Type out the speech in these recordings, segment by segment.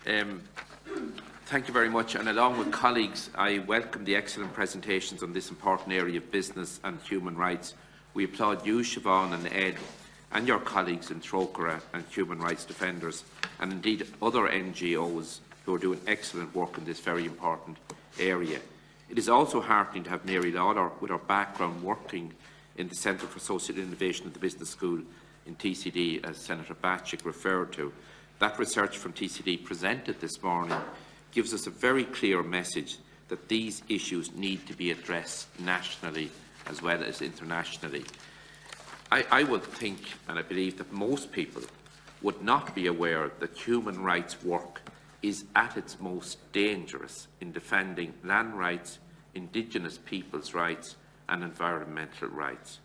Um, Thank you very much, and along with colleagues, I welcome the excellent presentations on this important area of business and human rights. We applaud you, Siobhan and Ed, and your colleagues in Trócaire and human rights defenders, and indeed other NGOs who are doing excellent work in this very important area. It is also heartening to have Mary Lawler, with her background working in the Centre for Social Innovation at the Business School in TCD, as Senator Batchik referred to. That research from TCD presented this morning gives us a very clear message that these issues need to be addressed nationally as well as internationally. I would think, and I believe that most people would not be aware that human rights work is at its most dangerous in defending land rights, Indigenous peoples' rights and environmental rights.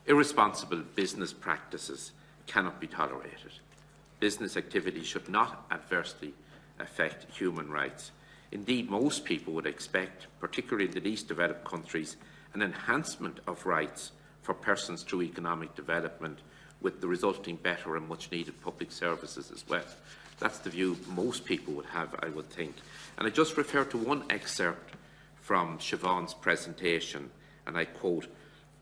Irresponsible business practices cannot be tolerated. Business activity should not adversely affect human rights. Indeed, most people would expect, particularly in the least developed countries, an enhancement of rights for persons through economic development, with the resulting better and much needed public services as well. That's the view most people would have, I would think. And I just refer to one excerpt from Siobhan's presentation, and I quote,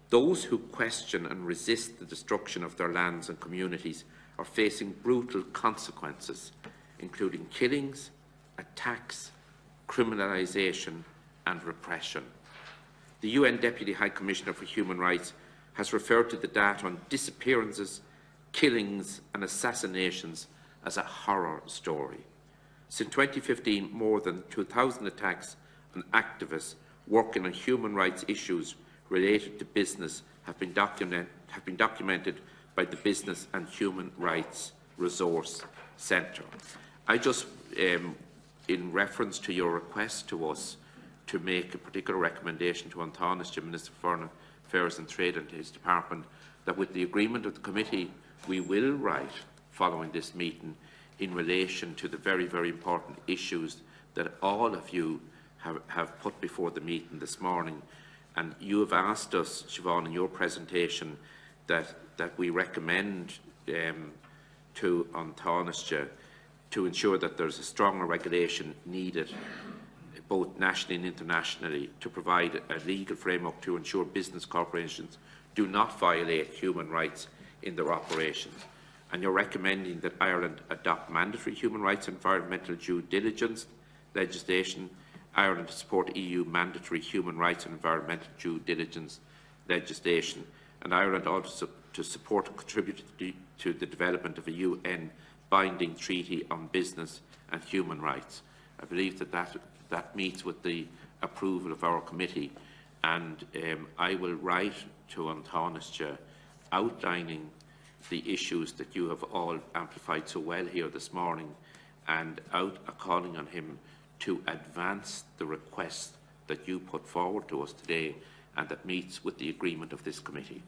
"Those who question and resist the destruction of their lands and communities are facing brutal consequences, including killings, attacks, criminalisation and repression." The UN Deputy High Commissioner for Human Rights has referred to the data on disappearances, killings and assassinations as a horror story. Since 2015, more than 2,000 attacks on activists working on human rights issues related to business have been documented by the Business and Human Rights Resource Centre. I just, in reference to your request to us to make a particular recommendation to An Tánaiste, Minister for Foreign Affairs and Trade, and his department, that with the agreement of the committee, we will write following this meeting in relation to the very, very important issues that all of you have put before the meeting this morning. And you have asked us, Siobhan, in your presentation, that we recommend to An Tánaiste to ensure that there is a stronger regulation needed, both nationally and internationally, to provide a legal framework to ensure business corporations do not violate human rights in their operations. And you're recommending that Ireland adopt mandatory human rights and environmental due diligence legislation, Ireland to support EU mandatory human rights and environmental due diligence legislation, and Ireland also to support and contribute to the development of a UN binding treaty on business and human rights. I believe that meets with the approval of our committee, and I will write to An Tánaiste outlining the issues that you have all amplified so well here this morning, and calling on him to advance the request that you put forward to us today and that meets with the agreement of this committee.